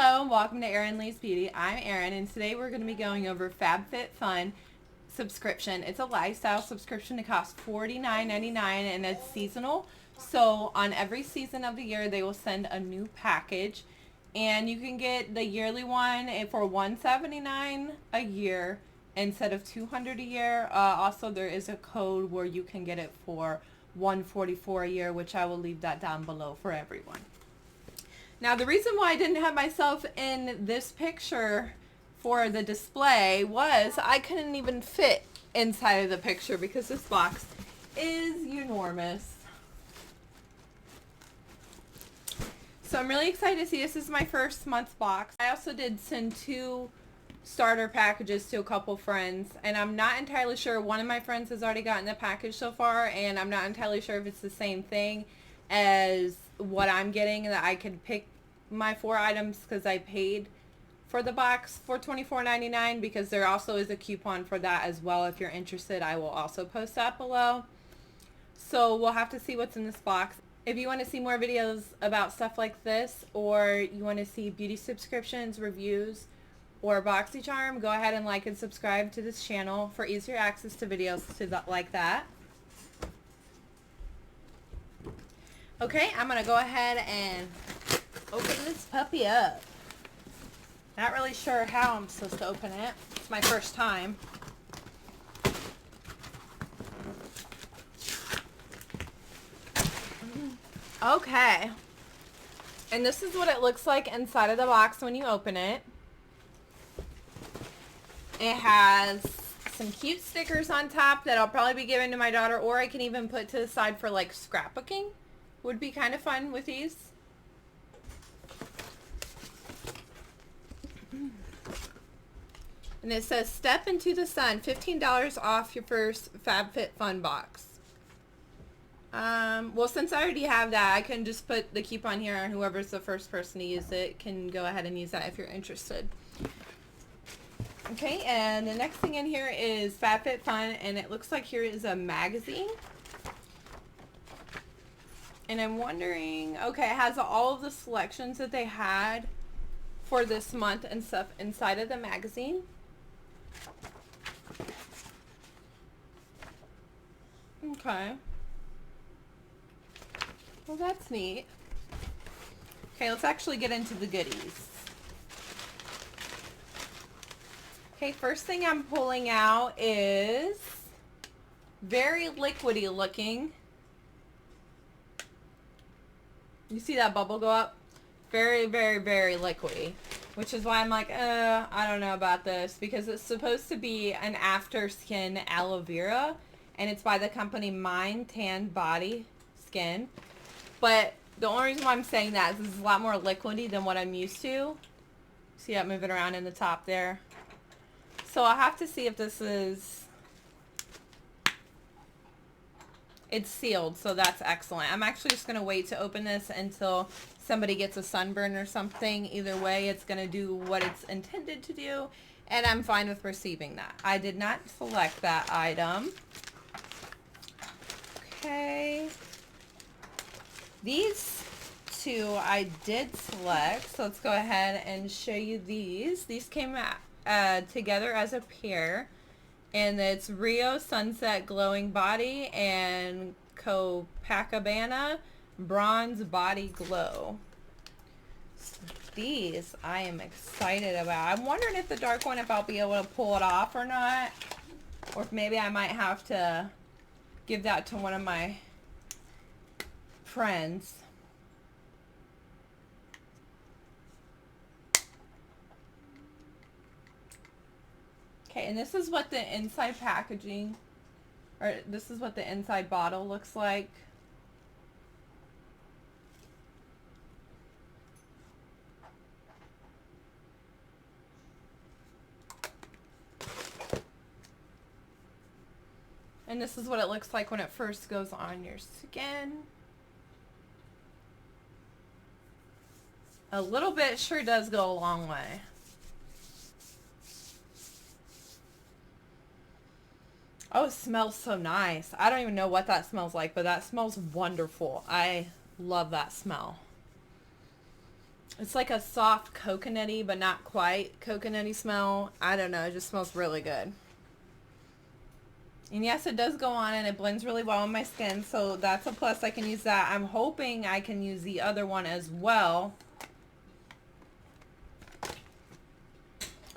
Hello and welcome to Erin Lee's Beauty. I'm Erin and today we're going to be going over FABFITFUN subscription. It's a lifestyle subscription. It costs $49.99 and it's seasonal. So on every season of the year they will send a new package and you can get the yearly one for $179 a year instead of $200 a year. Also there is a code where you can get it for $144 a year, which I will leave that down below for everyone. Now, the reason why I didn't have myself in this picture for the display was I couldn't even fit inside of the picture because this box is enormous. So I'm really excited to see this. This is my first month box. I also did send 2 starter packages to a couple friends, and I'm not entirely sure. One of my friends has already gotten the package so far, and I'm not entirely sure if it's the same thing as what I'm getting, that I could pick my 4 items because I paid for the box for $24.99, because there also is a coupon for that as well. If you're interested, I will also post that below. So we'll have to see what's in this box. If you want to see more videos about stuff like this, or you want to see beauty subscriptions, reviews, or BoxyCharm, go ahead and like and subscribe to this channel for easier access to videos like that. Okay, I'm going to go ahead and open this puppy up. Not really sure how I'm supposed to open it. It's my first time. Okay. And this is what it looks like inside of the box when you open it. It has some cute stickers on top that I'll probably be giving to my daughter, or I can even put to the side for like scrapbooking. Would be kind of fun with these. And it says, step into the sun, $15 off your first FABFITFUN box. Well, since I already have that, I can just put the coupon here, and whoever's the first person to use it can go ahead and use that if you're interested. Okay, and the next thing in here is FABFITFUN, and it looks like here is a magazine. And I'm wondering, okay, it has all of the selections that they had for this month and stuff inside of the magazine. Okay. Well, that's neat. Okay, let's actually get into the goodies. Okay, first thing I'm pulling out is very liquidy looking. You see that bubble go up? Very, very, very liquidy. Which is why I'm like, I don't know about this. Because it's supposed to be an after skin aloe vera. And it's by the company Mind Tan Body Skin. But the only reason why I'm saying that is this is a lot more liquidy than what I'm used to. See that moving around in the top there? So I'll have to see if this is... It's sealed, so that's excellent. I'm actually just going to wait to open this until somebody gets a sunburn or something. Either way, it's going to do what it's intended to do, and I'm fine with receiving that. I did not select that item. Okay. These 2 I did select, so let's go ahead and show you these. These came together as a pair. And it's Rio Sunset Glowing Body and Copacabana Bronze Body Glow. So these I am excited about. I'm wondering if the dark one, if I'll be able to pull it off or not. Or if maybe I might have to give that to one of my friends. Okay, and this is what the inside packaging, or this is what the inside bottle looks like. And this is what it looks like when it first goes on your skin. A little bit sure does go a long way. Oh, it smells so nice. I don't even know what that smells like, but that smells wonderful. I love that smell. It's like a soft coconutty, but not quite coconutty smell. I don't know. It just smells really good. And yes, it does go on and it blends really well on my skin. So that's a plus. I can use that. I'm hoping I can use the other one as well.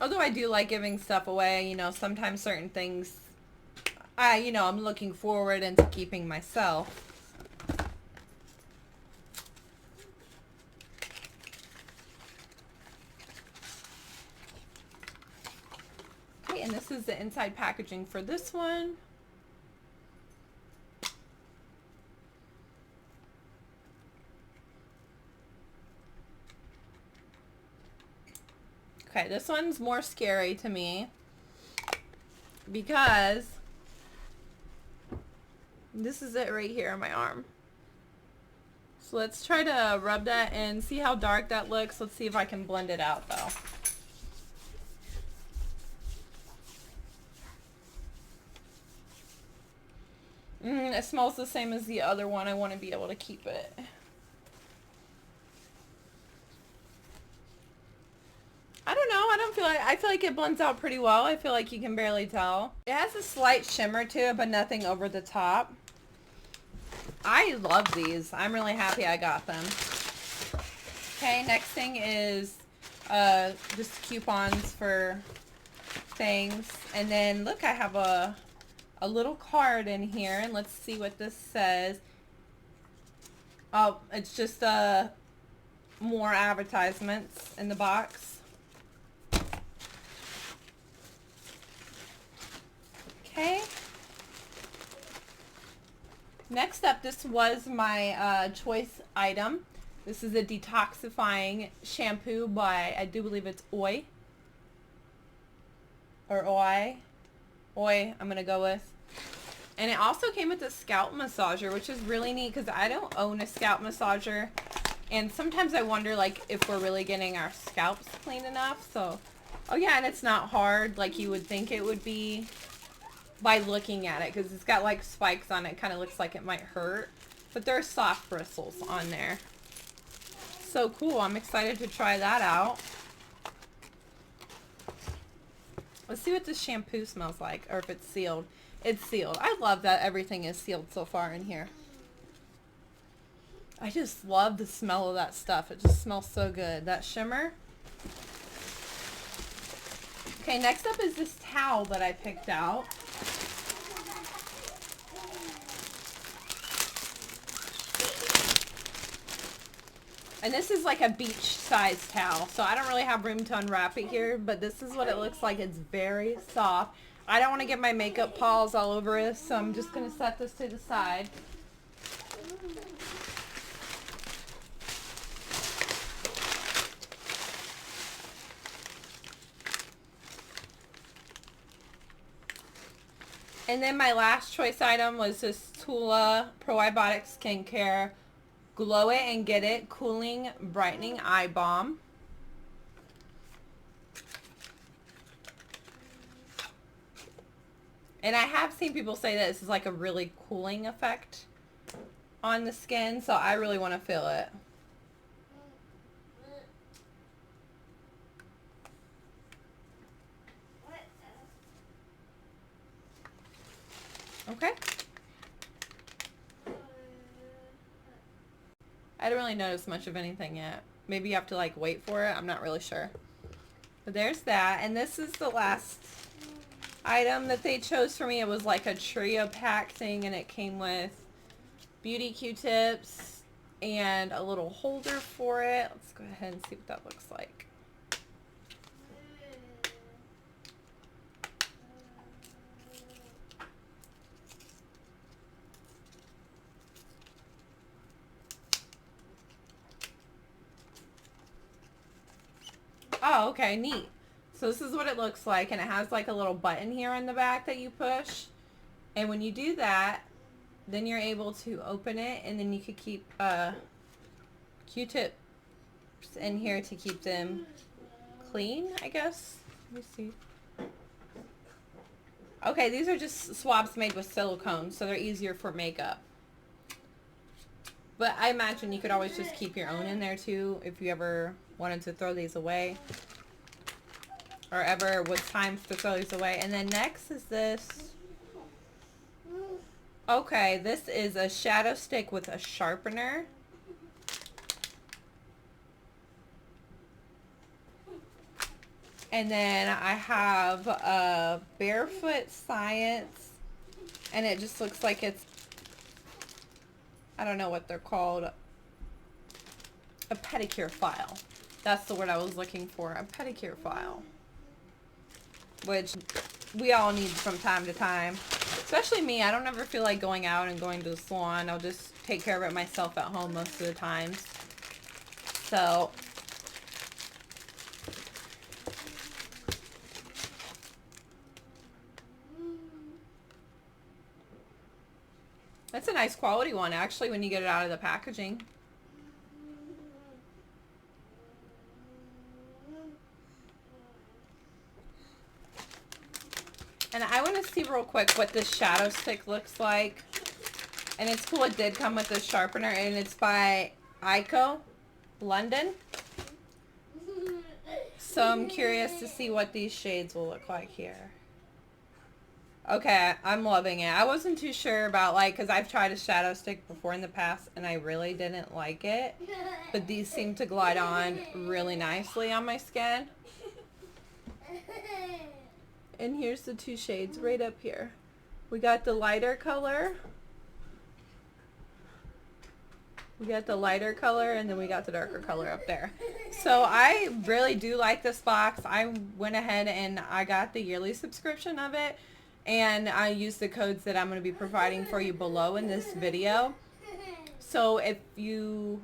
Although I do like giving stuff away, you know, sometimes certain things, I'm looking forward into keeping myself. Okay, and this is the inside packaging for this one. Okay, this one's more scary to me because this is it right here on my arm. So let's try to rub that in, see how dark that looks. Let's see if I can blend it out though. It smells the same as the other one. I want to be able to keep it. I don't know. I feel like it blends out pretty well. I feel like you can barely tell. It has a slight shimmer to it, but nothing over the top. I love these. I'm really happy I got them. Okay, next thing is just coupons for things. And then look, I have a little card in here, and let's see what this says. Oh, it's just more advertisements in the box. Okay. Next up, this was my choice item. This is a detoxifying shampoo by, I do believe it's Oi. Or Oi. Oi, I'm going to go with. And it also came with a scalp massager, which is really neat because I don't own a scalp massager. And sometimes I wonder, like, if we're really getting our scalps clean enough. So, oh yeah, and it's not hard like you would think it would be by looking at it, because it's got like spikes on it. Kind of looks like it might hurt, but there's soft bristles on there. So cool. I'm excited to try that out. Let's see what this shampoo smells like, or if it's sealed. It's sealed. I love that everything is sealed so far in here. I just love the smell of that stuff. It just smells so good. That shimmer. Okay, next up is this towel that I picked out. And this is like a beach size towel. So I don't really have room to unwrap it here, but this is what it looks like. It's very soft. I don't want to get my makeup paws all over it, so I'm just going to set this to the side. And then my last choice item was this Tula Probiotic Skincare Glow It and Get It Cooling Brightening Eye Balm. And I have seen people say that this is like a really cooling effect on the skin, so I really want to feel it. Okay. I don't really notice much of anything yet. Maybe you have to like wait for it. I'm not really sure. But there's that. And this is the last item that they chose for me. It was like a trio pack thing, and it came with beauty Q-tips and a little holder for it. Let's go ahead and see what that looks like. Oh, okay, neat. So this is what it looks like, and it has like a little button here in the back that you push. And when you do that, then you're able to open it, and then you could keep Q-tips in here to keep them clean, I guess. Let me see. Okay, these are just swabs made with silicone, so they're easier for makeup. But I imagine you could always just keep your own in there too if you ever wanted to throw these away, or ever was time to throw these away. And then next is this. Okay, this is a shadow stick with a sharpener. And then I have a Barefoot Science, and it just looks like it's, I don't know what they're called, a pedicure file. That's the word I was looking for, a pedicure file, which we all need from time to time, especially me. I don't ever feel like going out and going to the salon. I'll just take care of it myself at home most of the times. So that's a nice quality one, actually, when you get it out of the packaging. And I want to see real quick what this shadow stick looks like. And it's cool, it did come with a sharpener, and it's by Ico, London. So I'm curious to see what these shades will look like here. Okay, I'm loving it. I wasn't too sure about, like, because I've tried a shadow stick before in the past and I really didn't like it. But these seem to glide on really nicely on my skin. And here's the two shades right up here. We got the lighter color. We got the lighter color, and then we got the darker color up there. So I really do like this box. I went ahead and I got the yearly subscription of it. And I use the codes that I'm going to be providing for you below in this video. So if you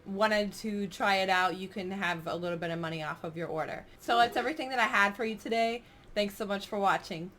wanted to try it out, you can have a little bit of money off of your order. So that's everything that I had for you today. Thanks so much for watching.